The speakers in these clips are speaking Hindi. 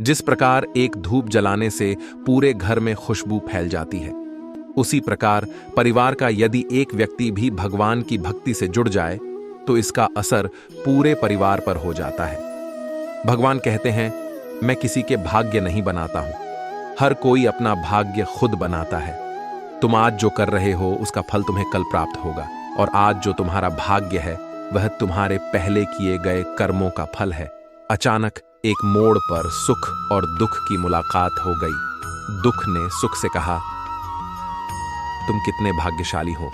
जिस प्रकार एक धूप जलाने से पूरे घर में खुशबू फैल जाती है, उसी प्रकार परिवार का यदि एक व्यक्ति भी भगवान की भक्ति से जुड़ जाए तो इसका असर पूरे परिवार पर हो जाता है। भगवान कहते हैं, मैं किसी के भाग्य नहीं बनाता हूं, हर कोई अपना भाग्य खुद बनाता है। तुम आज जो कर रहे हो उसका फल तुम्हें कल प्राप्त होगा, और आज जो तुम्हारा भाग्य है वह तुम्हारे पहले किए गए कर्मों का फल है। अचानक एक मोड़ पर सुख और दुख की मुलाकात हो गई। दुख ने सुख से कहा, तुम कितने भाग्यशाली हो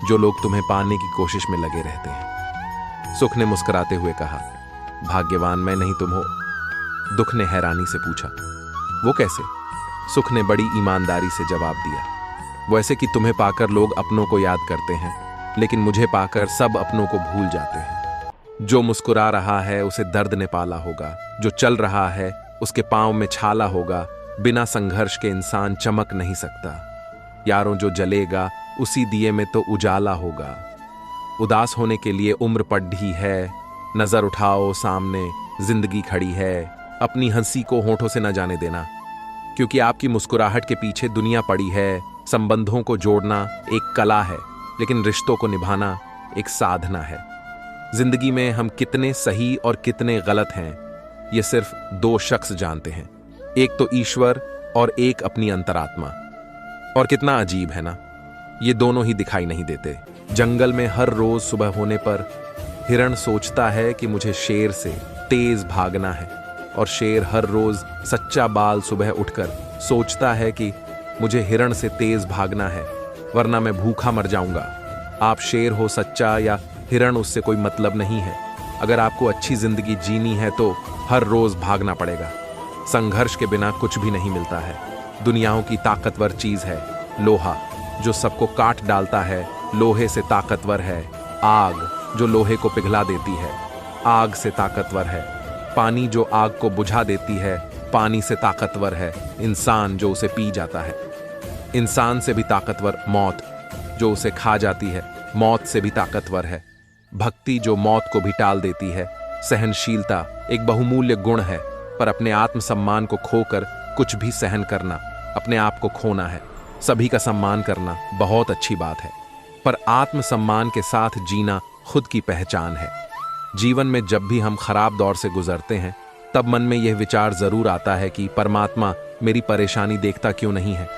जो लोग तुम्हें पाने की कोशिश में लगे रहते हैं। सुख ने मुस्कुराते हुए कहा, भाग्यवान मैं नहीं तुम हो। दुख ने हैरानी से पूछा, वो कैसे? सुख ने बड़ी ईमानदारी से जवाब दिया, वैसे कि तुम्हें पाकर लोग अपनों को याद करते हैं, लेकिन मुझे पाकर सब अपनों को भूल जाते हैं। जो मुस्कुरा रहा है उसे दर्द ने पाला होगा, जो चल रहा है उसके पांव में छाला होगा। बिना संघर्ष के इंसान चमक नहीं सकता। यारों, जो जलेगा उसी दिए में तो उजाला होगा। उदास होने के लिए उम्र पड़ी है, नजर उठाओ सामने जिंदगी खड़ी है। अपनी हंसी को होठों से न जाने देना, क्योंकि आपकी मुस्कुराहट के पीछे दुनिया पड़ी है। संबंधों को जोड़ना एक कला है, लेकिन रिश्तों को निभाना एक साधना है। जिंदगी में हम कितने सही और कितने गलत हैं, ये सिर्फ दो शख्स जानते हैं, एक तो ईश्वर और एक अपनी अंतरात्मा। और कितना अजीब है ना, ये दोनों ही दिखाई नहीं देते। जंगल में हर रोज सुबह होने पर हिरण सोचता है कि मुझे शेर से तेज भागना है, और शेर हर रोज सच्चा बाल सुबह उठकर सोचता है कि मुझे हिरण से तेज भागना है, वरना मैं भूखा मर जाऊंगा। आप शेर हो सच्चा या हिरण, उससे कोई मतलब नहीं है। अगर आपको अच्छी जिंदगी जीनी है तो हर रोज भागना पड़ेगा। संघर्ष के बिना कुछ भी नहीं मिलता है। दुनियाओं की ताकतवर चीज है लोहा, जो सबको काट डालता है, लोहे से ताकतवर है। आग, जो लोहे को पिघला देती है, आग से ताकतवर है। पानी, जो आग को बुझा देती है, पानी से ताकतवर है। इंसान, जो उसे पी जाता है। इंसान से भी ताकतवर मौत, जो उसे खा जाती है, मौत से भी ताकतवर है। भक्ति, जो मौत को भी टाल देती है। सहनशीलता एक बहुमूल्य गुण है, पर अपने आत्मसम्मान को खोकर कुछ भी सहन करना अपने आप को खोना है। सभी का सम्मान करना बहुत अच्छी बात है, पर आत्मसम्मान के साथ जीना खुद की पहचान है। जीवन में जब भी हम खराब दौर से गुजरते हैं, तब मन में यह विचार जरूर आता है कि परमात्मा मेरी परेशानी देखता क्यों नहीं है,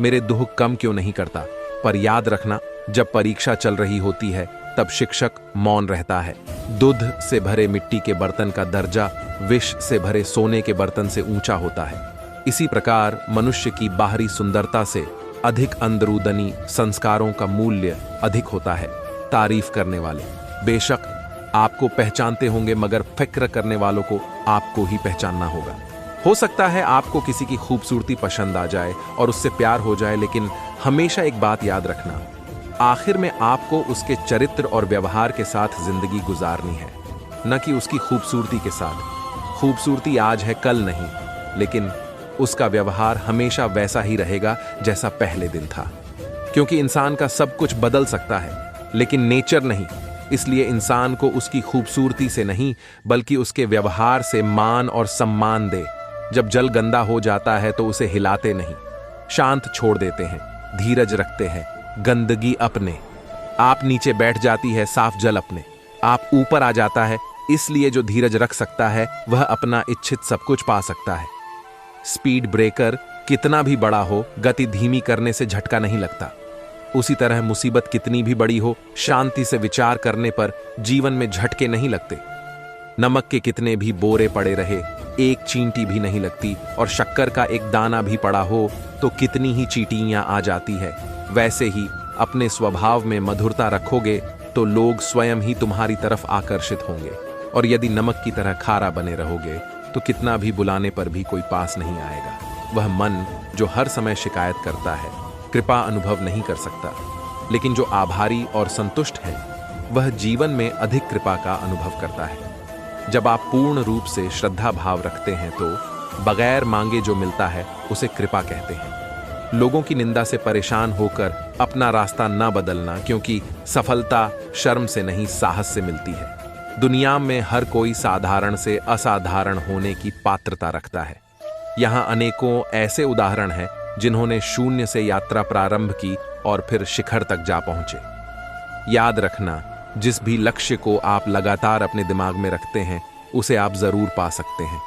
मेरे दुख कम क्यों नहीं करता। पर याद रखना, जब परीक्षा चल रही होती है तब शिक्षक मौन रहता है। दूध से भरे मिट्टी के बर्तन का दर्जा विष से भरे सोने के बर्तन से ऊंचा होता है। इसी प्रकार मनुष्य की बाहरी सुंदरता से अधिक अंदरूनी संस्कारों का मूल्य अधिक होता है। तारीफ करने वाले बेशक आपको पहचानते होंगे, मगर फिक्र करने वालों को आपको ही पहचानना होगा। हो सकता है आपको किसी की खूबसूरती पसंद आ जाए और उससे प्यार हो जाए, लेकिन हमेशा एक बात याद रखना, आखिर में आपको उसके चरित्र और व्यवहार के साथ जिंदगी गुजारनी है, न कि उसकी खूबसूरती के साथ। खूबसूरती आज है कल नहीं, लेकिन उसका व्यवहार हमेशा वैसा ही रहेगा जैसा पहले दिन था। क्योंकि इंसान का सब कुछ बदल सकता है, लेकिन नेचर नहीं। इसलिए इंसान को उसकी खूबसूरती से नहीं, बल्कि उसके व्यवहार से मान और सम्मान दे। जब जल गंदा हो जाता है तो उसे हिलाते नहीं, शांत छोड़ देते हैं, धीरज रखते हैं। गंदगी अपने आप नीचे बैठ जाती है, साफ जल अपने आप ऊपर आ जाता है। इसलिए जो धीरज रख सकता है वह अपना इच्छित सब कुछ पा सकता है। स्पीड ब्रेकर कितना भी बड़ा हो, गति धीमी करने से झटका नहीं लगता। उसी तरह मुसीबत कितनी भी बड़ी हो, शांति से विचार करने पर जीवन में झटके नहीं लगते। नमक के कितने भी बोरे पड़े रहे, एक चींटी भी नहीं लगती, और शक्कर का एक दाना भी पड़ा हो तो कितनी ही चींटियां आ जाती है। वैसे ही अपने स्वभाव में मधुरता रखोगे तो लोग स्वयं ही तुम्हारी तरफ आकर्षित होंगे, और यदि नमक की तरह खारा बने रहोगे तो कितना भी बुलाने पर भी कोई पास नहीं आएगा। वह मन जो हर समय शिकायत करता है, कृपा अनुभव नहीं कर सकता, लेकिन जो आभारी और संतुष्ट है वह जीवन में अधिक कृपा का अनुभव करता है। जब आप पूर्ण रूप से श्रद्धा भाव रखते हैं तो बगैर मांगे जो मिलता है उसे कृपा कहते हैं। लोगों की निंदा से परेशान होकर अपना रास्ता न बदलना, क्योंकि सफलता शर्म से नहीं साहस से मिलती है। दुनिया में हर कोई साधारण से असाधारण होने की पात्रता रखता है। यहाँ अनेकों ऐसे उदाहरण हैं जिन्होंने शून्य से यात्रा प्रारंभ की और फिर शिखर तक जा पहुंचे। याद रखना, जिस भी लक्ष्य को आप लगातार अपने दिमाग में रखते हैं उसे आप जरूर पा सकते हैं।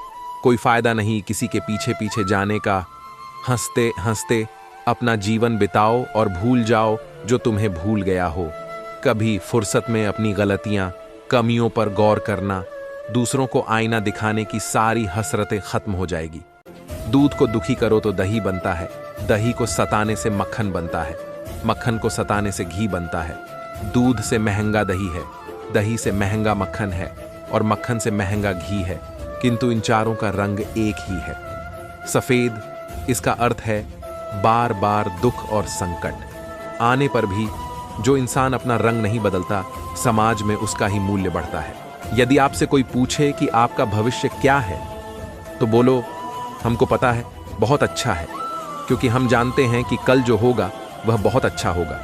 कोई फायदा नहीं किसी के पीछे पीछे जाने का। हंसते हंसते अपना जीवन बिताओ और भूल जाओ जो तुम्हें भूल गया हो। कभी फुर्सत में अपनी गलतियां, कमियों पर गौर करना, दूसरों को आईना दिखाने की सारी हसरतें खत्म हो जाएगी। दूध को दुखी करो तो दही बनता है, दही को सताने से मक्खन बनता है, मक्खन को सताने से घी बनता है। दूध से महंगा दही है, दही से महंगा मक्खन है और मक्खन से महंगा घी है, किंतु इन चारों का रंग एक ही है, सफेद। इसका अर्थ है बार बार दुख और संकट आने पर भी जो इंसान अपना रंग नहीं बदलता, समाज में उसका ही मूल्य बढ़ता है। यदि आपसे कोई पूछे कि आपका भविष्य क्या है, तो बोलो हमको पता है, बहुत अच्छा है, क्योंकि हम जानते हैं कि कल जो होगा वह बहुत अच्छा होगा।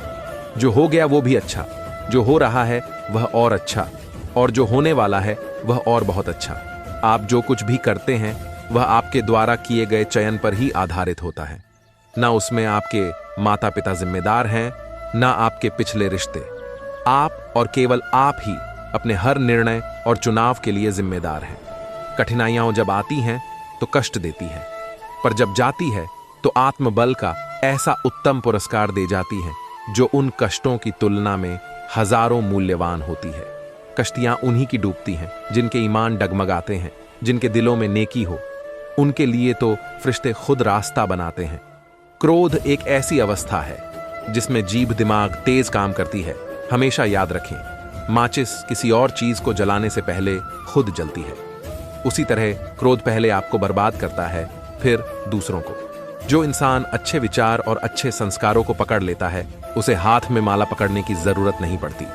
जो हो गया वो भी अच्छा, जो हो रहा है वह और अच्छा, और जो होने वाला है वह और बहुत अच्छा। आप जो कुछ भी करते हैं वह आपके द्वारा किए गए चयन पर ही आधारित होता है। ना उसमें आपके माता पिता जिम्मेदार हैं, ना आपके पिछले रिश्ते। आप और केवल आप ही अपने हर निर्णय और चुनाव के लिए जिम्मेदार हैं। कठिनाइयां जब आती हैं तो कष्ट देती हैं, पर जब जाती है तो आत्मबल का ऐसा उत्तम पुरस्कार दे जाती है जो उन कष्टों की तुलना में हजारों मूल्यवान होती है। कश्तियां उन्हीं की डूबती हैं जिनके ईमान डगमगाते हैं, जिनके दिलों में नेकी हो। उनके लिए तो फरिश्ते खुद रास्ता बनाते हैं। क्रोध एक ऐसी अवस्था है जिसमें जीभ दिमाग तेज काम करती है। हमेशा याद रखें, माचिस किसी और चीज को जलाने से पहले खुद जलती है। उसी तरह क्रोध पहले आपको बर्बाद करता है, फिर दूसरों को। जो इंसान अच्छे विचार और अच्छे संस्कारों को पकड़ लेता है उसे हाथ में माला पकड़ने की जरूरत नहीं पड़ती।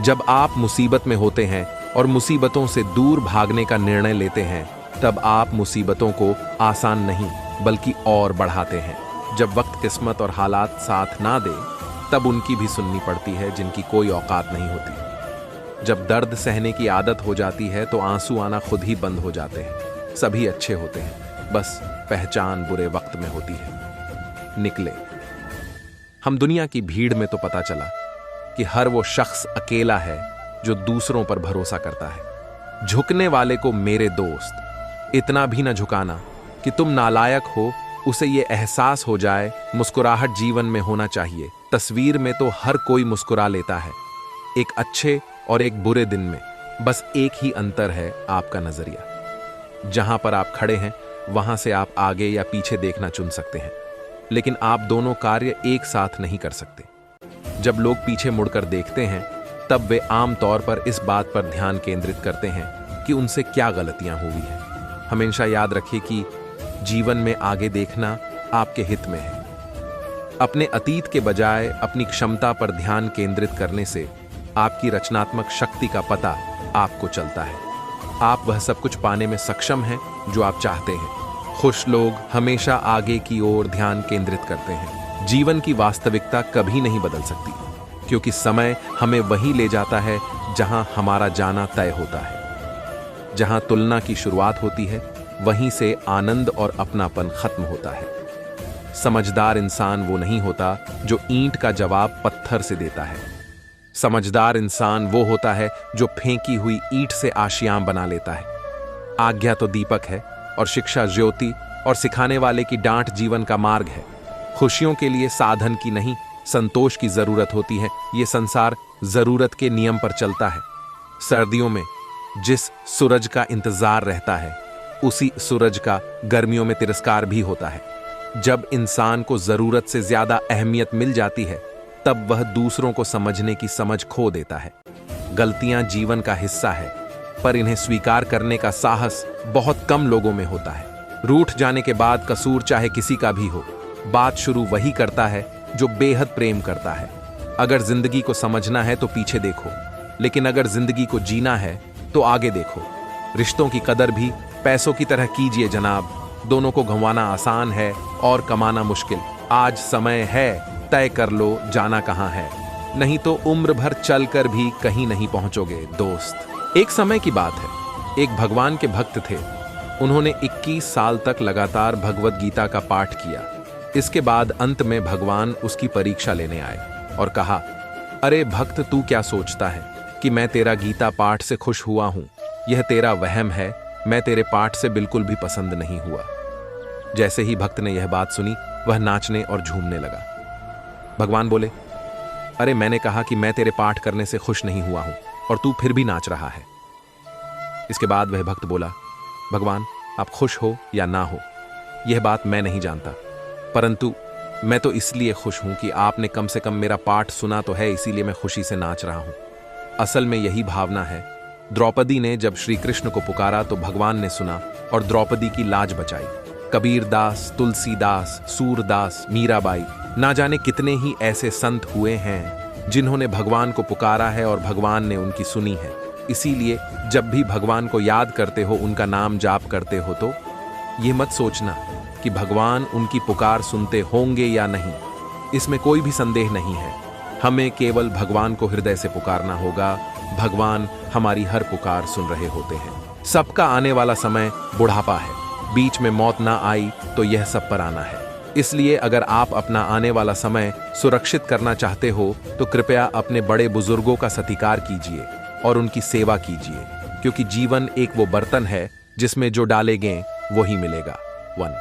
जब आप मुसीबत में होते हैं और मुसीबतों से दूर भागने का निर्णय लेते हैं, तब आप मुसीबतों को आसान नहीं बल्कि और बढ़ाते हैं। जब वक्त, किस्मत और हालात साथ ना दे, तब उनकी भी सुननी पड़ती है जिनकी कोई औकात नहीं होती। जब दर्द सहने की आदत हो जाती है तो आंसू आना खुद ही बंद हो जाते हैं। सभी अच्छे होते हैं, बस पहचान बुरे वक्त में होती है। निकले हम दुनिया की भीड़ में तो पता चला कि हर वो शख्स अकेला है जो दूसरों पर भरोसा करता है। झुकने वाले को मेरे दोस्त इतना भी न झुकाना कि तुम नालायक हो, उसे ये एहसास हो जाए मुस्कुराहट जीवन में होना चाहिए। तस्वीर में तो हर कोई मुस्कुरा लेता है, एक अच्छे और एक बुरे दिन में बस एक ही अंतर है, आपका नजरिया। जहां पर आप खड़े हैं वहां से आप आगे या पीछे देखना चुन सकते हैं, लेकिन आप दोनों कार्य एक साथ नहीं कर सकते। जब लोग पीछे मुड़कर देखते हैं तब वे आम तौर पर इस बात पर ध्यान केंद्रित करते हैं कि उनसे क्या गलतियां हुई हैं। हमेशा याद रखिए कि जीवन में आगे देखना आपके हित में है। अपने अतीत के बजाय अपनी क्षमता पर ध्यान केंद्रित करने से आपकी रचनात्मक शक्ति का पता आपको चलता है। आप वह सब कुछ पाने में सक्षम हैं जो आप चाहते हैं। खुश लोग हमेशा आगे की ओर ध्यान केंद्रित करते हैं। जीवन की वास्तविकता कभी नहीं बदल सकती, क्योंकि समय हमें वहीं ले जाता है जहां हमारा जाना तय होता है। जहां तुलना की शुरुआत होती है वहीं से आनंद और अपनापन खत्म होता है। समझदार इंसान वो नहीं होता जो ईंट का जवाब पत्थर से देता है। समझदार इंसान वो होता है जो फेंकी हुई ईंट से आशियां बना लेता है। आज्ञा तो दीपक है और शिक्षा ज्योति, और सिखाने वाले की डांट जीवन का मार्ग है। खुशियों के लिए साधन की नहीं, संतोष की जरूरत होती है। ये संसार जरूरत के नियम पर चलता है। सर्दियों में जिस सूरज का इंतजार रहता है उसी सूरज का गर्मियों में तिरस्कार भी होता है। जब इंसान को जरूरत से ज्यादा अहमियत मिल जाती है तब वह दूसरों को समझने की समझ खो देता है। गलतियां जीवन का हिस्सा है, पर इन्हें स्वीकार करने का साहस बहुत कम लोगों में होता है। रूठ जाने के बाद कसूर चाहे किसी का भी हो, बात शुरू वही करता है जो बेहद प्रेम करता है। अगर जिंदगी को समझना है तो पीछे देखो, लेकिन अगर जिंदगी को जीना है तो आगे देखो। रिश्तों की कदर भी पैसों की तरह कीजिए जनाब। दोनों को गंवाना आसान है और कमाना मुश्किल। आज समय है, तय कर लो जाना कहां है, नहीं तो उम्र भर चलकर भी कहीं नहीं पहुंचोगे दोस्त। एक समय की बात है, एक भगवान के भक्त थे। उन्होंने 21 साल तक लगातार भगवद गीता का पाठ किया। इसके बाद अंत में भगवान उसकी परीक्षा लेने आए और कहा, अरे भक्त, तू क्या सोचता है कि मैं तेरा गीता पाठ से खुश हुआ हूं? यह तेरा वहम है। मैं तेरे पाठ से बिल्कुल भी पसंद नहीं हुआ। जैसे ही भक्त ने यह बात सुनी, वह नाचने और झूमने लगा। भगवान बोले, अरे मैंने कहा कि मैं तेरे पाठ करने से खुश नहीं हुआ हूं और तू फिर भी नाच रहा है। इसके बाद वह भक्त बोला, भगवान, आप खुश हो या ना हो यह बात मैं नहीं जानता, परंतु मैं तो इसलिए खुश हूं कि आपने कम से कम मेरा पाठ सुना तो है, इसीलिए मैं खुशी से नाच रहा हूं। असल में यही भावना है। द्रौपदी ने जब श्री कृष्ण को पुकारा तो भगवान ने सुना और द्रौपदी की लाज बचाई। कबीर दास, तुलसीदास, सूरदास, मीराबाई, ना जाने कितने ही ऐसे संत हुए हैं जिन्होंने भगवान को पुकारा है और भगवान ने उनकी सुनी है। इसीलिए जब भी भगवान को याद करते हो, उनका नाम जाप करते हो, तो ये मत सोचना कि भगवान उनकी पुकार सुनते होंगे या नहीं। इसमें कोई भी संदेह नहीं है। हमें केवल भगवान को हृदय से पुकारना होगा। भगवान हमारी हर पुकार सुन रहे होते हैं। सबका आने वाला समय बुढ़ापा है। बीच में मौत ना आई तो यह सब पर आना है। इसलिए अगर आप अपना आने वाला समय सुरक्षित करना चाहते हो तो कृपया अपने बड़े बुजुर्गों का सत्कार कीजिए और उनकी सेवा कीजिए, क्योंकि जीवन एक वो बर्तन है जिसमें जो डालेंगे वही मिलेगा। 1.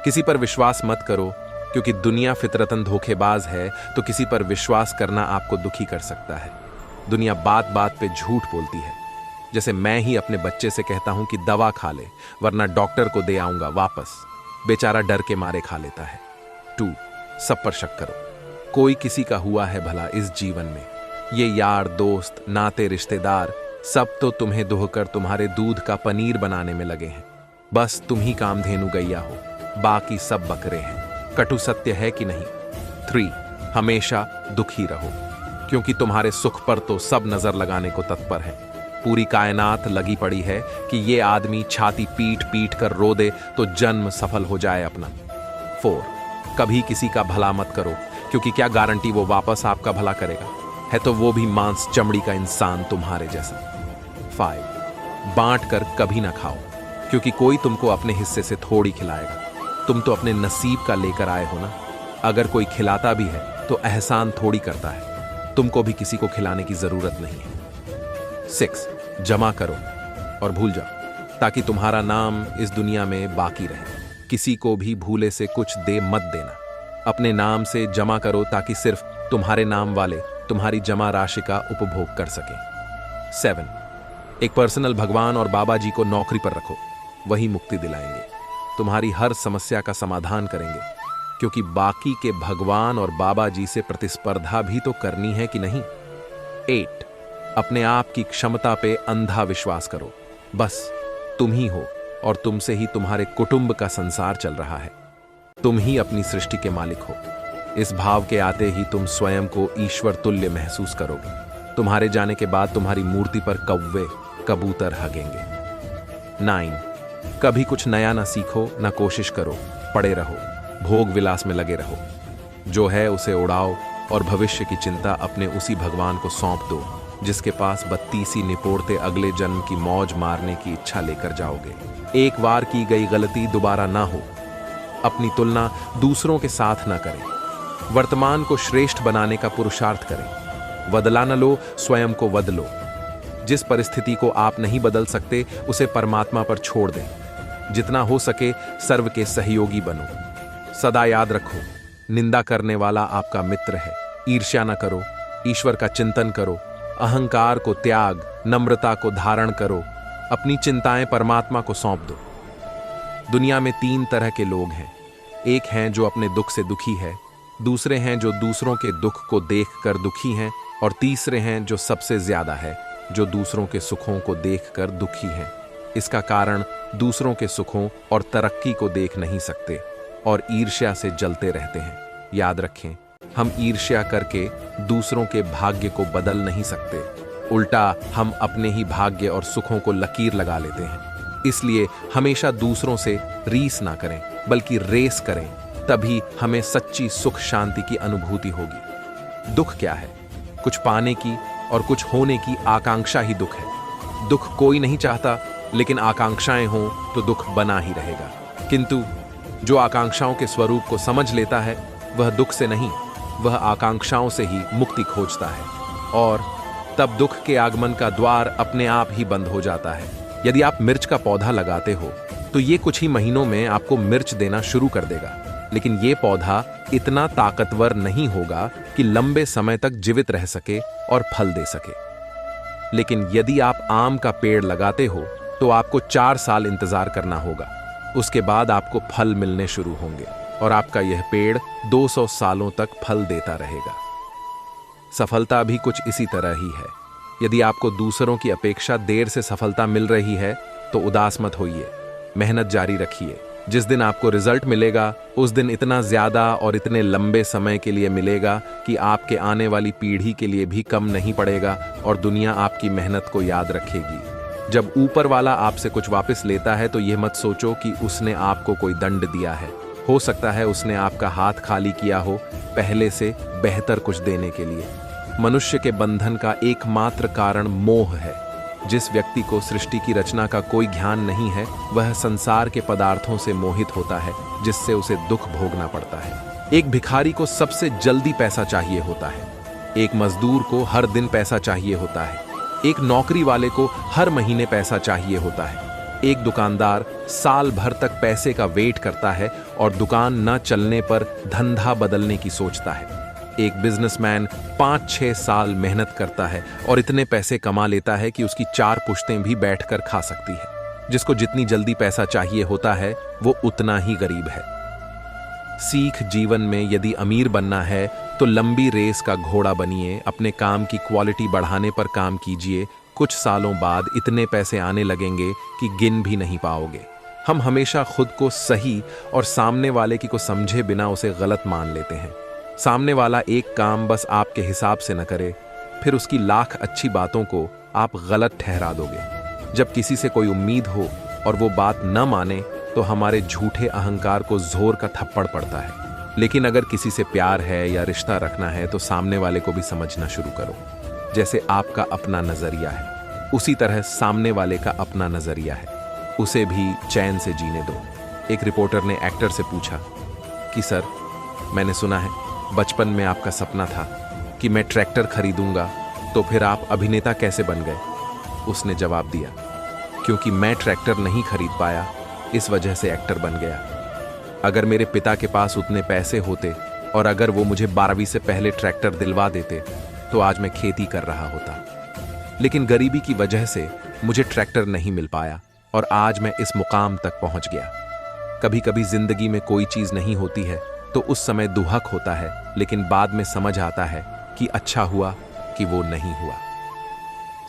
किसी पर विश्वास मत करो, क्योंकि दुनिया फितरतन धोखेबाज है, तो किसी पर विश्वास करना आपको दुखी कर सकता है। दुनिया बात बात पे झूठ बोलती है। जैसे मैं ही अपने बच्चे से कहता हूं कि दवा खा ले, वरना डॉक्टर को दे आऊंगा वापस। बेचारा डर के मारे खा लेता है। 2. सब पर शक करो। कोई किसी का हुआ है भला इस जीवन में? ये यार, दोस्त, नाते, रिश्तेदार सब तो तुम्हें दोहकर तुम्हारे दूध का पनीर बनाने में लगे हैं। बस तुम ही कामधेनु गैया हो, बाकी सब बकरे हैं। कटु सत्य है कि नहीं? 3. हमेशा दुखी रहो, क्योंकि तुम्हारे सुख पर तो सब नजर लगाने को तत्पर है। पूरी कायनात लगी पड़ी है कि ये आदमी छाती पीट पीट कर रो दे तो जन्म सफल हो जाए अपना। 4. कभी किसी का भला मत करो, क्योंकि क्या गारंटी वो वापस आपका भला करेगा? है तो वो भी मांस चमड़ी का इंसान तुम्हारे जैसा। 5. बांट कर कभी ना खाओ, क्योंकि कोई तुमको अपने हिस्से से थोड़ी खिलाएगा। तुम तो अपने नसीब का लेकर आए हो ना। अगर कोई खिलाता भी है तो एहसान थोड़ी करता है। तुमको भी किसी को खिलाने की जरूरत नहीं है। 6. जमा करो और भूल जाओ, ताकि तुम्हारा नाम इस दुनिया में बाकी रहे। किसी को भी भूले से कुछ दे मत देना। अपने नाम से जमा करो, ताकि सिर्फ तुम्हारे नाम वाले तुम्हारी जमा राशि का उपभोग कर सकें। 7. एक पर्सनल भगवान और बाबा जी को नौकरी पर रखो, वही मुक्ति दिलाएंगे। तुम्हारी हर समस्या का समाधान करेंगे, क्योंकि बाकी के भगवान और बाबा जी से प्रतिस्पर्धा भी तो करनी है कि नहीं। 8. अपने आप की क्षमता पे अंधा विश्वास करो। बस तुम ही हो और तुमसे ही तुम्हारे कुटुंब का संसार चल रहा है। तुम ही अपनी सृष्टि के मालिक हो। इस भाव के आते ही तुम स्वयं को ईश्वर तुल्य महसूस करोगे। तुम्हारे जाने के बाद तुम्हारी मूर्ति पर कौवे कबूतर हगेंगे। 9. कभी कुछ नया ना सीखो, ना कोशिश करो, पड़े रहो, भोग विलास में लगे रहो। जो है उसे उड़ाओ और भविष्य की चिंता अपने उसी भगवान को सौंप दो, जिसके पास 32 निपोड़ते अगले जन्म की मौज मारने की इच्छा लेकर जाओगे। एक बार की गई गलती दोबारा ना हो। अपनी तुलना दूसरों के साथ ना करें। वर्तमान को श्रेष्ठ बनाने का पुरुषार्थ करें। बदला न लो, स्वयं को बदलो। जिस परिस्थिति को आप नहीं बदल सकते, उसे परमात्मा पर छोड़ दें। जितना हो सके सर्व के सहयोगी बनो। सदा याद रखो, निंदा करने वाला आपका मित्र है। ईर्ष्या न करो, ईश्वर का चिंतन करो। अहंकार को त्याग, नम्रता को धारण करो। अपनी चिंताएं परमात्मा को सौंप दो। दुनिया में 3 तरह के लोग हैं। एक हैं जो अपने दुख से दुखी है, दूसरे हैं जो दूसरों के दुख को देखकर दुखी हैं, और तीसरे हैं जो सबसे ज्यादा है, जो दूसरों के सुखों को देखकर दुखी हैं। इसका कारण दूसरों के सुखों और तरक्की को देख नहीं सकते और ईर्ष्या से जलते रहते हैं। याद रखें, हम ईर्ष्या करके दूसरों के भाग्य को बदल नहीं सकते। उल्टा हम अपने ही भाग्य और सुखों को लकीर लगा लेते हैं। इसलिए हमेशा दूसरों से रीस ना करें, बल्कि रेस करें। तभी हमें सच्ची सुख शांति की अनुभूति होगी। दुख क्या है? कुछ पाने की और कुछ होने की आकांक्षा ही दुख है। दुख कोई नहीं चाहता, लेकिन आकांक्षाएं हों तो दुख बना ही रहेगा। किंतु जो आकांक्षाओं के स्वरूप को समझ लेता है वह दुख से नहीं, वह आकांक्षाओं से ही मुक्ति खोजता है, और तब दुख के आगमन का द्वार अपने आप ही बंद हो जाता है। यदि आप मिर्च का पौधा लगाते हो तो ये कुछ ही महीनों में आपको मिर्च देना शुरू कर देगा, लेकिन ये पौधा इतना ताकतवर नहीं होगा कि लंबे समय तक जीवित रह सके और फल दे सके। लेकिन यदि आप आम का पेड़ लगाते हो तो आपको 4 साल इंतजार करना होगा, उसके बाद आपको फल मिलने शुरू होंगे और आपका यह पेड़ 200 सालों तक फल देता रहेगा। सफलता भी कुछ इसी तरह ही है। यदि आपको दूसरों की अपेक्षा देर से सफलता मिल रही है तो उदास मत होइए, मेहनत जारी रखिए। जिस दिन आपको रिजल्ट मिलेगा उस दिन इतना ज्यादा और इतने लंबे समय के लिए मिलेगा कि आपके आने वाली पीढ़ी के लिए भी कम नहीं पड़ेगा और दुनिया आपकी मेहनत को याद रखेगी। जब ऊपर वाला आपसे कुछ वापस लेता है तो यह मत सोचो कि उसने आपको कोई दंड दिया है। हो सकता है उसने आपका हाथ खाली किया हो पहले से बेहतर कुछ देने के लिए। मनुष्य के बंधन का एकमात्र कारण मोह है। जिस व्यक्ति को सृष्टि की रचना का कोई ज्ञान नहीं है वह संसार के पदार्थों से मोहित होता है, जिससे उसे दुख भोगना पड़ता है। एक भिखारी को सबसे जल्दी पैसा चाहिए होता है, एक मजदूर को हर दिन पैसा चाहिए होता है, एक नौकरी वाले को हर महीने पैसा चाहिए होता है, एक दुकानदार साल भर तक पैसे का वेट करता है और दुकान न चलने पर धंधा बदलने की सोचता है। एक बिजनेसमैन 5-6 साल मेहनत करता है और इतने पैसे कमा लेता है कि उसकी 4 पुश्तें भी बैठकर खा सकती है। जिसको जितनी जल्दी पैसा चाहिए होता है वो उतना ही गरीब है। सीख जीवन में यदि अमीर बनना है तो लंबी रेस का घोड़ा बनिए, अपने काम की क्वालिटी बढ़ाने पर काम कीजिए। कुछ सालों बाद इतने पैसे आने लगेंगे कि गिन भी नहीं पाओगे। हम हमेशा खुद को सही और सामने वाले की को समझे बिना उसे गलत मान लेते हैं। सामने वाला एक काम बस आपके हिसाब से न करे, फिर उसकी लाख अच्छी बातों को आप गलत ठहरा दोगे। जब किसी से कोई उम्मीद हो और वो बात न माने तो हमारे झूठे अहंकार को जोर का थप्पड़ पड़ता है। लेकिन अगर किसी से प्यार है या रिश्ता रखना है तो सामने वाले को भी समझना शुरू करो। जैसे आपका अपना नजरिया है उसी तरह सामने वाले का अपना नजरिया है, उसे भी चैन से जीने दो। एक रिपोर्टर ने एक्टर से पूछा कि सर, मैंने सुना है बचपन में आपका सपना था कि मैं ट्रैक्टर खरीदूंगा, तो फिर आप अभिनेता कैसे बन गए? उसने जवाब दिया, क्योंकि मैं ट्रैक्टर नहीं खरीद पाया इस वजह से एक्टर बन गया। अगर मेरे पिता के पास उतने पैसे होते और अगर वो मुझे 12वीं से पहले ट्रैक्टर दिलवा देते तो आज मैं खेती कर रहा होता। लेकिन गरीबी की वजह से मुझे ट्रैक्टर नहीं मिल पाया और आज मैं इस मुकाम तक पहुंच गया। कभी कभी जिंदगी में कोई चीज नहीं होती है तो उस समय दुहक होता है, लेकिन बाद में समझ आता है कि अच्छा हुआ कि वो नहीं हुआ।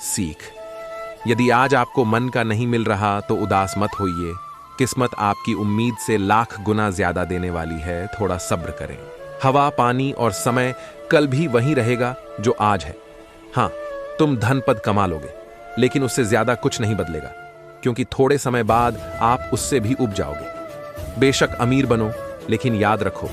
सीख, यदि आज आपको मन का नहीं मिल रहा तो उदास मत होइए। किस्मत आपकी उम्मीद से लाख गुना ज्यादा देने वाली है, थोड़ा सब्र करें। हवा, पानी और समय कल भी वही रहेगा जो आज है। हाँ, तुम धन पद कमा लोगे, लेकिन उससे ज्यादा कुछ नहीं बदलेगा, क्योंकि थोड़े समय बाद आप उससे भी उब जाओगे। बेशक अमीर बनो, लेकिन याद रखो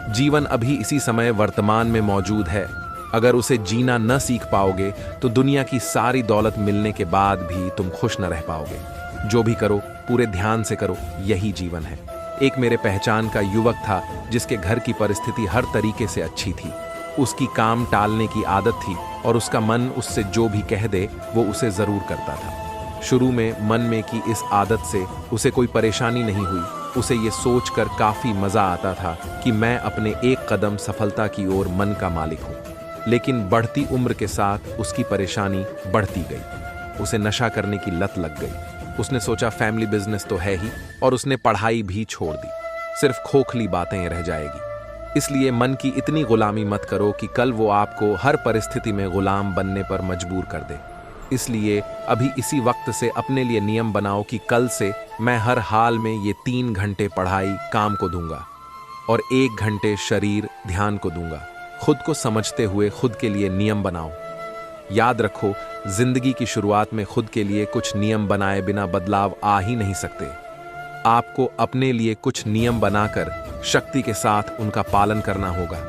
जीवन अभी इसी समय वर्तमान में मौजूद है। अगर उसे जीना न सीख पाओगे तो दुनिया की सारी दौलत मिलने के बाद भी तुम खुश न रह पाओगे। जो भी करो पूरे ध्यान से करो, यही जीवन है। एक मेरे पहचान का युवक था जिसके घर की परिस्थिति हर तरीके से अच्छी थी। उसकी काम टालने की आदत थी और उसका मन उससे जो भी कह दे वो उसे जरूर करता था। शुरू में मन में की इस आदत से उसे कोई परेशानी नहीं हुई। उसे ये सोचकर काफी मजा आता था कि मैं अपने एक कदम सफलता की ओर मन का मालिक हूँ। लेकिन बढ़ती उम्र के साथ उसकी परेशानी बढ़ती गई। उसे नशा करने की लत लग गई। उसने सोचा फैमिली बिजनेस तो है ही, और उसने पढ़ाई भी छोड़ दी। सिर्फ खोखली बातें रह जाएगी। इसलिए मन की इतनी गुलामी मत करो कि कल वो आपको हर परिस्थिति में गुलाम बनने पर मजबूर कर दे। इसलिए अभी इसी वक्त से अपने लिए नियम बनाओ कि कल से मैं हर हाल में ये 3 घंटे पढ़ाई काम को दूंगा और 1 घंटे शरीर ध्यान को दूंगा। खुद को समझते हुए खुद के लिए नियम बनाओ। याद रखो, जिंदगी की शुरुआत में खुद के लिए कुछ नियम बनाए बिना बदलाव आ ही नहीं सकते। आपको अपने लिए कुछ नियम बनाकर शक्ति के साथ उनका पालन करना होगा।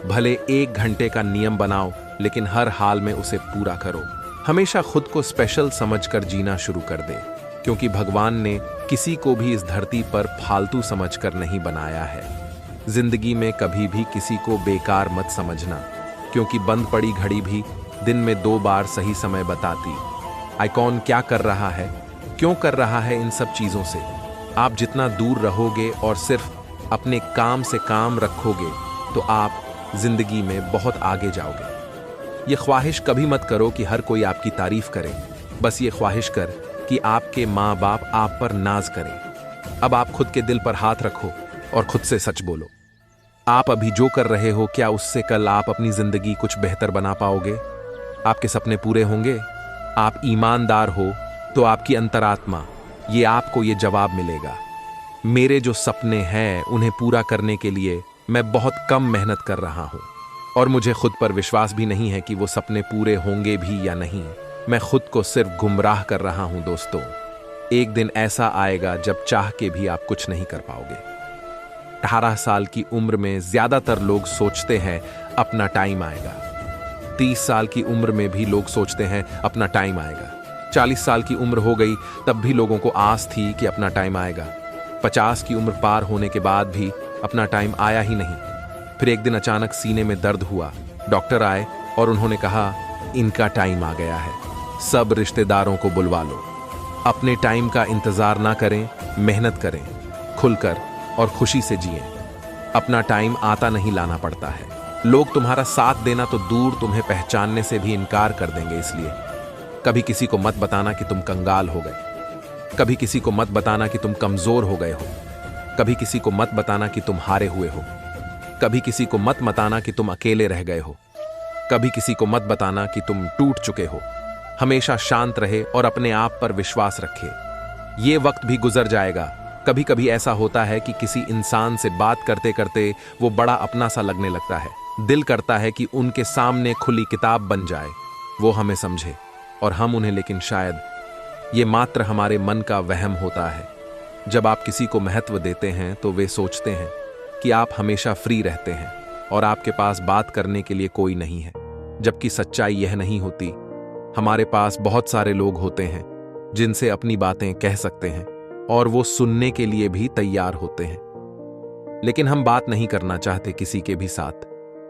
भले 1 घंटे का नियम बनाओ, लेकिन हर हाल में उसे पूरा करो। हमेशा खुद को स्पेशल समझकर जीना शुरू कर दे। क्योंकि भगवान ने किसी को भी इस धरती पर फालतू समझकर नहीं बनाया है। जिंदगी में कभी भी किसी को बेकार मत समझना, क्योंकि बंद पड़ी घड़ी भी दिन में 2 बार सही समय बताती। आइकॉन क्या कर रहा है, क्यों कर रहा है इन सब चीज़ों से? आप जितना दूर रहोगे और सिर्फ अपने काम से काम रखोगे तो आप जिंदगी में बहुत आगे जाओगे। ये ख्वाहिश कभी मत करो कि हर कोई आपकी तारीफ करे, बस ये ख्वाहिश कर कि आपके माँ बाप आप पर नाज करें। अब आप खुद के दिल पर हाथ रखो और खुद से सच बोलो। आप अभी जो कर रहे हो, क्या उससे कल आप अपनी जिंदगी कुछ बेहतर बना पाओगे? आपके सपने पूरे होंगे? आप ईमानदार हो तो आपकी अंतरात्मा ये आपको ये जवाब मिलेगा। मेरे जो सपने हैं उन्हें पूरा करने के लिए मैं बहुत कम मेहनत कर रहा हूं और मुझे खुद पर विश्वास भी नहीं है कि वो सपने पूरे होंगे भी या नहीं। मैं खुद को सिर्फ गुमराह कर रहा हूं दोस्तों। एक दिन ऐसा आएगा जब चाह के भी आप कुछ नहीं कर पाओगे। 18 साल की उम्र में ज्यादातर लोग सोचते हैं अपना टाइम आएगा। 30 साल की उम्र में भी लोग सोचते हैं अपना टाइम आएगा। 40 साल की उम्र हो गई तब भी लोगों को आस थी कि अपना टाइम आएगा। 50 की उम्र पार होने के बाद भी अपना टाइम आया ही नहीं। फिर एक दिन अचानक सीने में दर्द हुआ। डॉक्टर आए और उन्होंने कहा, इनका टाइम आ गया है, सब रिश्तेदारों को बुलवा लो। अपने टाइम का इंतजार ना करें, मेहनत करें, खुलकर और खुशी से जिएं। अपना टाइम आता नहीं लाना पड़ता है। लोग तुम्हारा साथ देना तो दूर, तुम्हें पहचानने से भी इनकार कर देंगे। इसलिए कभी किसी को मत बताना कि तुम कंगाल हो गए। कभी किसी को मत बताना कि तुम कमजोर हो गए हो। कभी किसी को मत बताना कि तुम हारे हुए हो। कभी किसी को मत बताना कि तुम अकेले रह गए हो। कभी किसी को मत बताना कि तुम टूट चुके हो। हमेशा शांत रहे और अपने आप पर विश्वास रखे। ये वक्त भी गुजर जाएगा। कभी कभी ऐसा होता है कि किसी इंसान से बात करते करते वो बड़ा अपना सा लगने लगता है। दिल करता है कि उनके सामने खुली किताब बन जाए, वो हमें समझे और हम उन्हें, लेकिन शायद ये मात्र हमारे मन का वहम होता है। जब आप किसी को महत्व देते हैं तो वे सोचते हैं कि आप हमेशा फ्री रहते हैं और आपके पास बात करने के लिए कोई नहीं है, जबकि सच्चाई यह नहीं होती। हमारे पास बहुत सारे लोग होते हैं जिनसे अपनी बातें कह सकते हैं और वो सुनने के लिए भी तैयार होते हैं, लेकिन हम बात नहीं करना चाहते किसी के भी साथ,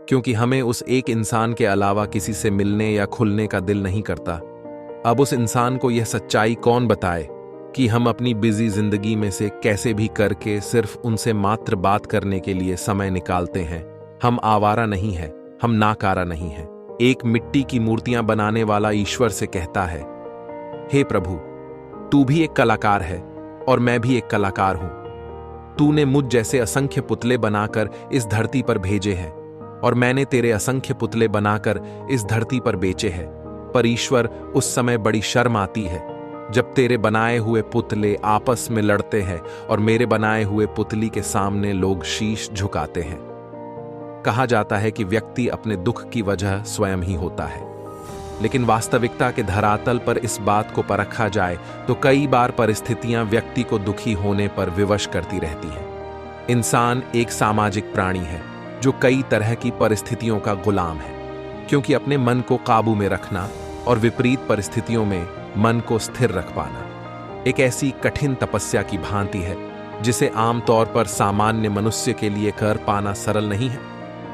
क्योंकि हमें उस एक इंसान के अलावा किसी से मिलने या खुलने का दिल नहीं करता। अब उस इंसान को यह सच्चाई कौन बताए कि हम अपनी बिजी जिंदगी में से कैसे भी करके सिर्फ उनसे मात्र बात करने के लिए समय निकालते हैं। हम आवारा नहीं है, हम नाकारा नहीं है। एक मिट्टी की मूर्तियां बनाने वाला ईश्वर से कहता है, हे प्रभु, तू भी एक कलाकार है और मैं भी एक कलाकार हूं। तूने मुझ जैसे असंख्य पुतले बनाकर इस धरती पर भेजे हैं और मैंने तेरे असंख्य पुतले बनाकर इस धरती पर बेचे हैं। पर ईश्वर, उस समय बड़ी शर्म आती है जब तेरे बनाए हुए पुतले आपस में लड़ते हैं और मेरे बनाए हुए पुतली के सामने लोग शीश झुकाते हैं। कहा जाता है कि व्यक्ति अपने दुख की वजह स्वयं ही होता है, लेकिन वास्तविकता के धरातल पर इस बात को परखा जाए तो कई बार परिस्थितियां व्यक्ति को दुखी होने पर विवश करती रहती हैं। इंसान एक सामाजिक प्राणी है जो कई तरह की परिस्थितियों का गुलाम है, क्योंकि अपने मन को काबू में रखना और विपरीत परिस्थितियों में मन को स्थिर रख पाना एक ऐसी कठिन तपस्या की भांति है जिसे आमतौर पर सामान्य मनुष्य के लिए कर पाना सरल नहीं है।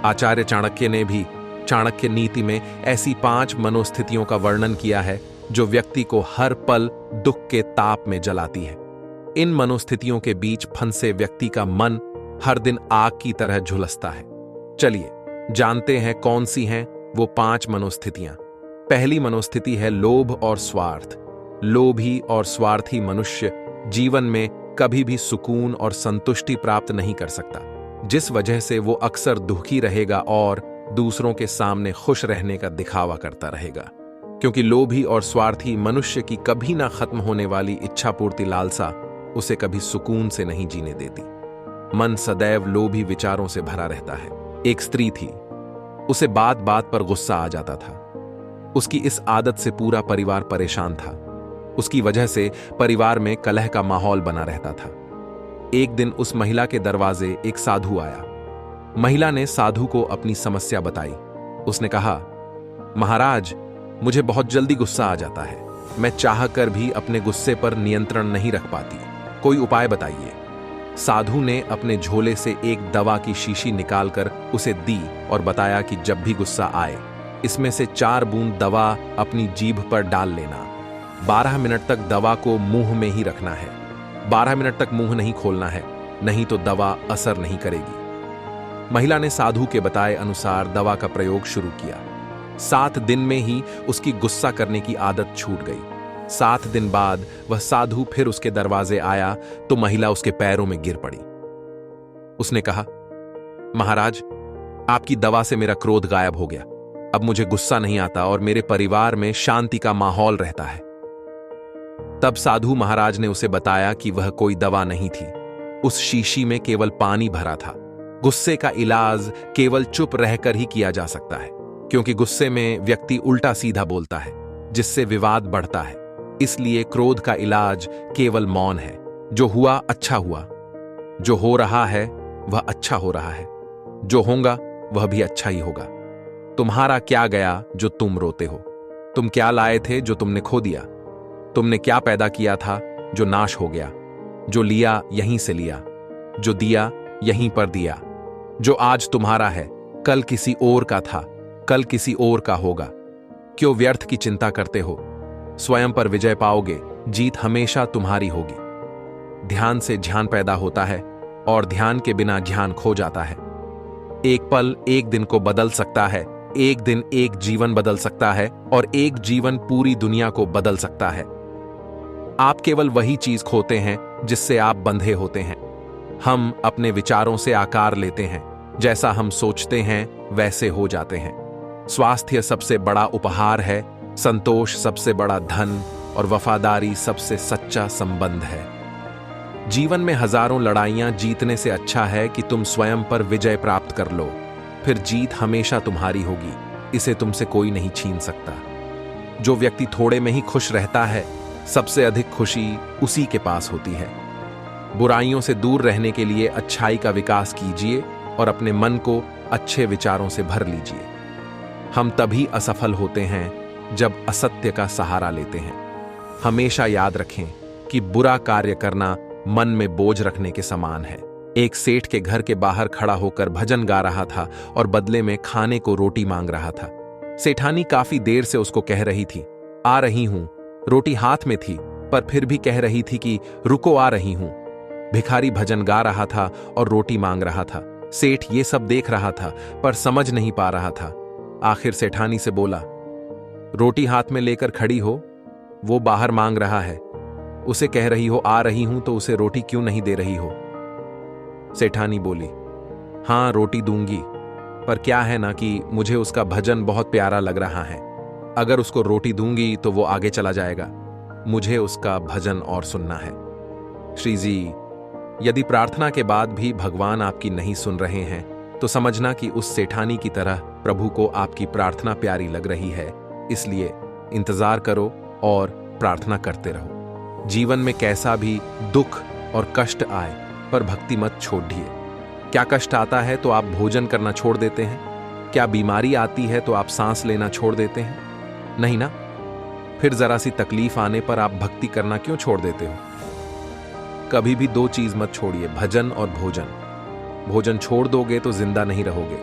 आचार्य चाणक्य ने भी चाणक्य नीति में ऐसी 5 मनोस्थितियों का वर्णन किया है जो व्यक्ति को हर पल दुख के ताप में जलाती है। इन मनोस्थितियों के बीच फंसे व्यक्ति का मन हर दिन आग की तरह झुलसता है। चलिए जानते हैं कौन सी हैं वो 5 मनोस्थितियां। पहली मनोस्थिति है लोभ और स्वार्थ। लोभी और स्वार्थी मनुष्य जीवन में कभी भी सुकून और संतुष्टि प्राप्त नहीं कर सकता, जिस वजह से वो अक्सर दुखी रहेगा और दूसरों के सामने खुश रहने का दिखावा करता रहेगा। क्योंकि लोभी और स्वार्थी मनुष्य की कभी ना खत्म होने वाली इच्छापूर्ति लालसा उसे कभी सुकून से नहीं जीने देती। मन सदैव लोभी विचारों से भरा रहता है। एक स्त्री थी, उसे बात बात पर गुस्सा आ जाता था। उसकी इस आदत से पूरा परिवार परेशान था। उसकी वजह से परिवार में कलह का माहौल बना रहता था। एक दिन उस महिला के दरवाजे एक साधु आया। महिला ने साधु को अपनी समस्या बताई। उसने कहा, महाराज, मुझे बहुत जल्दी गुस्सा आ जाता है। मैं चाहकर भी अपने गुस्से पर नियंत्रण नहीं रख पाती। कोई उपाय बताइए। साधु ने अपने झोले से एक दवा की शीशी निकालकर उसे दी और बताया कि जब भी गुस्सा आए, इसमें से 4 बूंद दवा अपनी जीभ पर डाल लेना। 12 मिनट तक दवा को मुंह में ही रखना है। 12 मिनट तक मुंह नहीं खोलना है, नहीं तो दवा असर नहीं करेगी। महिला ने साधु के बताए अनुसार दवा का प्रयोग शुरू किया। 7 दिन में ही उसकी गुस्सा करने की आदत छूट गई। 7 दिन बाद वह साधु फिर उसके दरवाजे आया तो महिला उसके पैरों में गिर पड़ी। उसने कहा, महाराज, आपकी दवा से मेरा क्रोध गायब हो गया। अब मुझे गुस्सा नहीं आता और मेरे परिवार में शांति का माहौल रहता है। तब साधु महाराज ने उसे बताया कि वह कोई दवा नहीं थी, उस शीशी में केवल पानी भरा था। गुस्से का इलाज केवल चुप रहकर ही किया जा सकता है, क्योंकि गुस्से में व्यक्ति उल्टा सीधा बोलता है, जिससे विवाद बढ़ता है। इसलिए क्रोध का इलाज केवल मौन है। जो हुआ अच्छा हुआ, जो हो रहा है वह अच्छा हो रहा है, जो होगा वह भी अच्छा ही होगा। तुम्हारा क्या गया जो तुम रोते हो? तुम क्या लाए थे जो तुमने खो दिया? तुमने क्या पैदा किया था जो नाश हो गया? जो लिया यहीं से लिया, जो दिया यहीं पर दिया। जो आज तुम्हारा है कल किसी और का था, कल किसी और का होगा। क्यों व्यर्थ की चिंता करते हो? स्वयं पर विजय पाओगे, जीत हमेशा तुम्हारी होगी। ध्यान से ध्यान पैदा होता है और ध्यान के बिना ध्यान खो जाता है। एक पल एक दिन को बदल सकता है, एक दिन एक जीवन बदल सकता है और एक जीवन पूरी दुनिया को बदल सकता है। आप केवल वही चीज खोते हैं जिससे आप बंधे होते हैं। हम अपने विचारों से आकार लेते हैं, जैसा हम सोचते हैं वैसे हो जाते हैं। स्वास्थ्य सबसे बड़ा उपहार है, संतोष सबसे बड़ा धन और वफादारी सबसे सच्चा संबंध है। जीवन में हजारों लड़ाइयां जीतने से अच्छा है कि तुम स्वयं पर विजय प्राप्त कर लो, फिर जीत हमेशा तुम्हारी होगी। इसे तुमसे कोई नहीं छीन सकता। जो व्यक्ति थोड़े में ही खुश रहता है, सबसे अधिक खुशी उसी के पास होती है। बुराइयों से दूर रहने के लिए अच्छाई का विकास कीजिए और अपने मन को अच्छे विचारों से भर लीजिए। हम तभी असफल होते हैं जब असत्य का सहारा लेते हैं। हमेशा याद रखें कि बुरा कार्य करना मन में बोझ रखने के समान है। एक सेठ के घर के बाहर खड़ा होकर भजन गा रहा था और बदले में खाने को रोटी मांग रहा था। सेठानी काफी देर से उसको कह रही थी, आ रही हूं। रोटी हाथ में थी पर फिर भी कह रही थी कि रुको, आ रही हूं। भिखारी भजन गा रहा था और रोटी मांग रहा था। सेठ ये सब देख रहा था पर समझ नहीं पा रहा था। आखिर सेठानी से बोला, रोटी हाथ में लेकर खड़ी हो, वो बाहर मांग रहा है। उसे कह रही हो आ रही हूं तो उसे रोटी क्यों नहीं दे रही हो? सेठानी बोली, हां रोटी दूंगी, पर क्या है ना कि मुझे उसका भजन बहुत प्यारा लग रहा है। अगर उसको रोटी दूंगी तो वो आगे चला जाएगा। मुझे उसका भजन और सुनना है। श्री जी, यदि प्रार्थना के बाद भी भगवान आपकी नहीं सुन रहे हैं तो समझना कि उस सेठानी की तरह प्रभु को आपकी प्रार्थना प्यारी लग रही है। इसलिए इंतजार करो और प्रार्थना करते रहो। जीवन में कैसा भी दुख और कष्ट आए पर भक्ति मत छोड़िए। क्या कष्ट आता है तो आप भोजन करना छोड़ देते हैं? क्या बीमारी आती है तो आप सांस लेना छोड़ देते हैं? नहीं ना? फिर जरा सी तकलीफ आने पर आप भक्ति करना क्यों छोड़ देते हो? कभी भी 2 चीज मत छोड़िए, भजन और भोजन। भोजन छोड़ दोगे तो जिंदा नहीं रहोगे,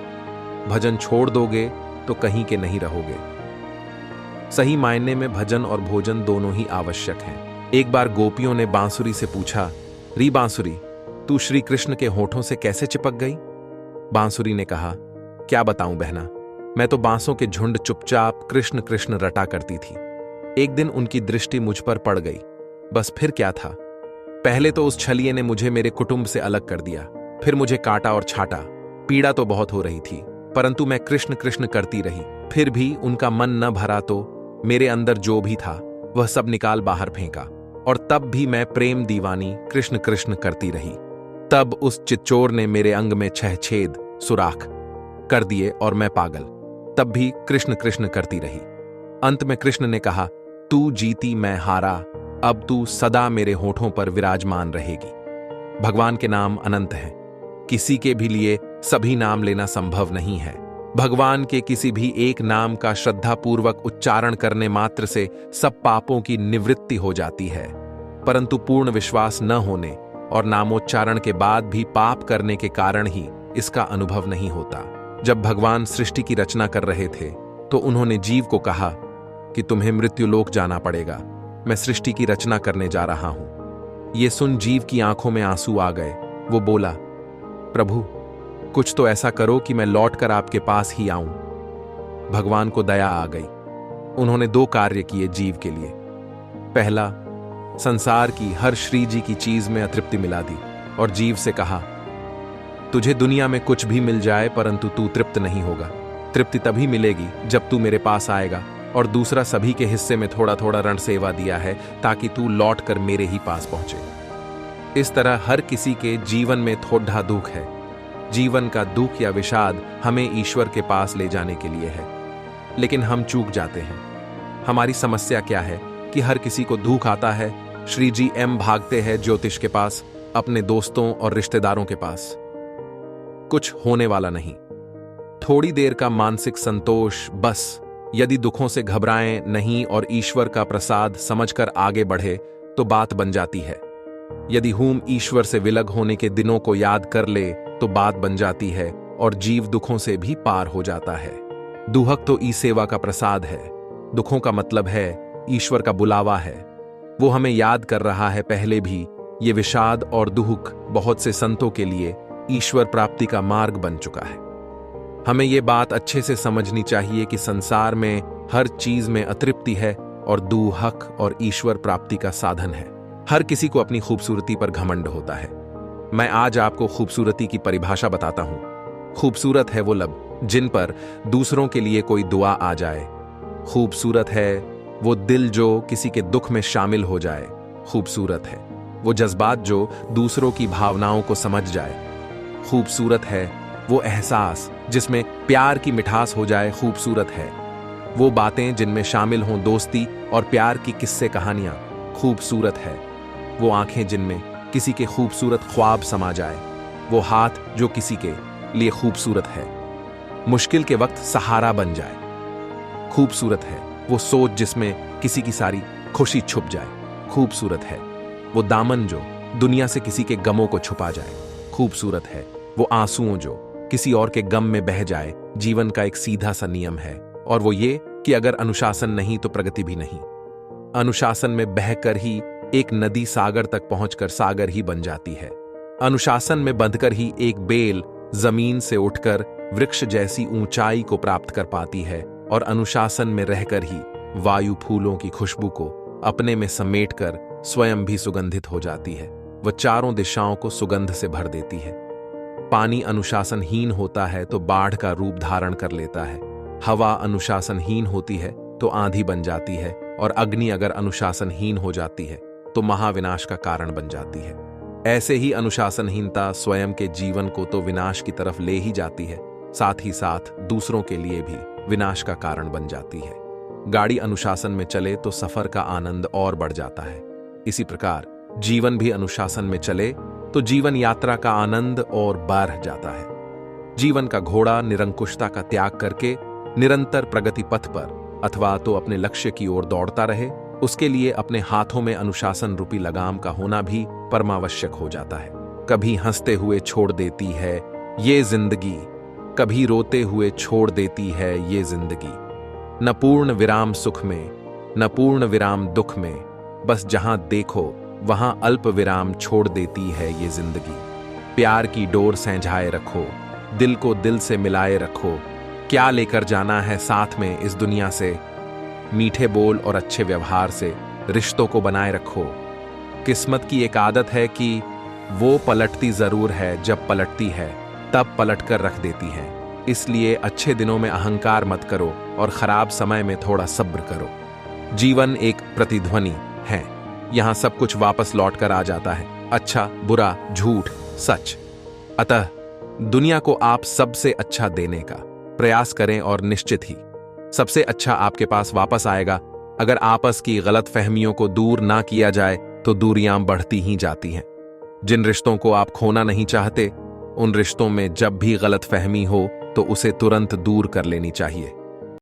भजन छोड़ दोगे तो कहीं के नहीं रहोगे। सही मायने में भजन और भोजन दोनों ही आवश्यक हैं। एक बार गोपियों ने बांसुरी से पूछा, री बांसुरी, तू श्री कृष्ण के होठों से कैसे चिपक गई? बांसुरी ने कहा, क्या बताऊं बहना, मैं तो बांसों के झुंड चुपचाप कृष्ण कृष्ण रटा करती थी। एक दिन उनकी दृष्टि मुझ पर पड़ गई, बस फिर क्या था। पहले तो उस छलिए ने मुझे मेरे कुटुंब से अलग कर दिया, फिर मुझे काटा और छाटा। पीड़ा तो बहुत हो रही थी, परंतु मैं कृष्ण कृष्ण करती रही। फिर भी उनका मन न भरा तो मेरे अंदर जो भी था वह सब निकाल बाहर फेंका, और तब भी मैं प्रेम दीवानी कृष्ण कृष्ण करती रही। तब उस चिच्चोर ने मेरे अंग में 6 छेद सुराख कर दिए और मैं पागल, तब भी कृष्ण कृष्ण करती रही। अंत में कृष्ण ने कहा, तू जीती मैं हारा, अब तू सदा मेरे होठों पर विराजमान रहेगी। भगवान के नाम अनंत हैं, किसी के भी लिए सभी नाम लेना संभव नहीं है। भगवान के किसी भी एक नाम का श्रद्धापूर्वक उच्चारण करने मात्र से सब पापों की निवृत्ति हो जाती है, परंतु पूर्ण विश्वास न होने और नामोच्चारण के बाद भी पाप करने के कारण ही इसका अनुभव नहीं होता। जब भगवान सृष्टि की रचना कर रहे थे तो उन्होंने जीव को कहा कि तुम्हें मृत्युलोक जाना पड़ेगा, मैं सृष्टि की रचना करने जा रहा हूं। ये सुन जीव की आंखों में आंसू आ गए। वो बोला, प्रभु कुछ तो ऐसा करो कि मैं लौटकर आपके पास ही आऊं। भगवान को दया आ गई। उन्होंने 2 कार्य किए जीव के लिए। पहला, संसार की हर श्री जी की चीज में अतृप्ति मिला दी और जीव से कहा, तुझे दुनिया में कुछ भी मिल जाए परंतु तू तृप्त नहीं होगा। तृप्ति तभी मिलेगी जब तू मेरे पास आएगा। और दूसरा, सभी के हिस्से में थोड़ा थोड़ा रण सेवा दिया है ताकि तू लौट कर मेरे ही पास पहुंचे। इस तरह हर किसी के जीवन में थोड़ा दुख है। जीवन का दुख या विषाद हमें ईश्वर के पास ले जाने के लिए है, लेकिन हम चूक जाते हैं। हमारी समस्या क्या है कि हर किसी को दुख आता है। श्री जी एम भागते हैं ज्योतिष के पास, अपने दोस्तों और रिश्तेदारों के पास। कुछ होने वाला नहीं, थोड़ी देर का मानसिक संतोष बस। यदि दुखों से घबराएं नहीं और ईश्वर का प्रसाद समझकर आगे बढ़े तो बात बन जाती है। यदि हम ईश्वर से विलग होने के दिनों को याद कर ले तो बात बन जाती है और जीव दुखों से भी पार हो जाता है। दुहक तो ई सेवा का प्रसाद है। दुखों का मतलब है ईश्वर का बुलावा है। वो हमें याद कर रहा है। पहले भी ये विषाद और दुख बहुत से संतों के लिए ईश्वर प्राप्ति का मार्ग बन चुका है। हमें ये बात अच्छे से समझनी चाहिए कि संसार में हर चीज में अतृप्ति है और दुहक और ईश्वर प्राप्ति का साधन है। हर किसी को अपनी खूबसूरती पर घमंड होता है। मैं आज आपको खूबसूरती की परिभाषा बताता हूं। खूबसूरत है वो लब जिन पर दूसरों के लिए कोई दुआ आ जाए। खूबसूरत है वो दिल जो किसी के दुख में शामिल हो जाए। खूबसूरत है वो जज्बात जो दूसरों की भावनाओं को समझ जाए। खूबसूरत है वो एहसास जिसमें प्यार की मिठास हो जाए। खूबसूरत है वो बातें जिनमें शामिल हों दोस्ती और प्यार की किस्से कहानियां। खूबसूरत है वो आंखें जिनमें किसी के खूबसूरत ख्वाब समा जाए। वो हाथ जो किसी के लिए खूबसूरत है, मुश्किल के वक्त सहारा बन जाए। खूबसूरत है वो सोच जिसमें किसी की सारी खुशी छुप जाए। खूबसूरत है वो दामन जो दुनिया से किसी के गमों को छुपा जाए। खूबसूरत है वो आंसुओं जो किसी और के गम में बह जाए। जीवन का एक सीधा सा नियम है और वो ये कि अगर अनुशासन नहीं तो प्रगति भी नहीं। अनुशासन में बहकर ही एक नदी सागर तक पहुंचकर सागर ही बन जाती है। अनुशासन में बंधकर ही एक बेल जमीन से उठकर वृक्ष जैसी ऊंचाई को प्राप्त कर पाती है और अनुशासन में रहकर ही वायु फूलों की खुशबू को अपने में समेटकर स्वयं भी सुगंधित हो जाती है। वह चारों दिशाओं को सुगंध से भर देती है। पानी अनुशासनहीन होता है तो बाढ़ का रूप धारण कर लेता है। हवा अनुशासनहीन होती है तो आंधी बन जाती है और अग्नि अगर अनुशासनहीन हो जाती है तो महाविनाश का कारण बन जाती है। ऐसे ही अनुशासनहीनता स्वयं के जीवन को तो विनाश की तरफ ले ही जाती है, साथ ही साथ दूसरों के लिए भी विनाश का कारण बन जाती है। गाड़ी अनुशासन में चले तो सफर का आनंद और बढ़ जाता है। इसी प्रकार जीवन भी अनुशासन में चले तो जीवन यात्रा का आनंद और बढ़ जाता है। जीवन का घोड़ा निरंकुशता का त्याग करके निरंतर प्रगति पथ पर अथवा तो अपने लक्ष्य की ओर दौड़ता रहे, उसके लिए अपने हाथों में अनुशासन रूपी लगाम का होना भी परमावश्यक हो जाता है। कभी हंसते हुए छोड़ देती है ये जिंदगी, कभी रोते हुए छोड़ देती है ये जिंदगी। न पूर्ण विराम सुख में, न पूर्ण विराम दुख में, बस जहां देखो वहां अल्प विराम छोड़ देती है ये जिंदगी। प्यार की डोर सेंझाए रखो, दिल को दिल से मिलाए रखो, क्या लेकर जाना है साथ में इस दुनिया से। मीठे बोल और अच्छे व्यवहार से रिश्तों को बनाए रखो। किस्मत की एक आदत है कि वो पलटती जरूर है, जब पलटती है तब पलट कर रख देती है। इसलिए अच्छे दिनों में अहंकार मत करो और खराब समय में थोड़ा सब्र करो। जीवन एक प्रतिध्वनि है, यहां सब कुछ वापस लौट कर आ जाता है, अच्छा बुरा झूठ सच। अतः दुनिया को आप सबसे अच्छा देने का प्रयास करें और निश्चित ही सबसे अच्छा आपके पास वापस आएगा। अगर आपस की गलत फहमियों को दूर ना किया जाए तो दूरियां बढ़ती ही जाती हैं। जिन रिश्तों को आप खोना नहीं चाहते, उन रिश्तों में जब भी गलत फहमी हो तो उसे तुरंत दूर कर लेनी चाहिए।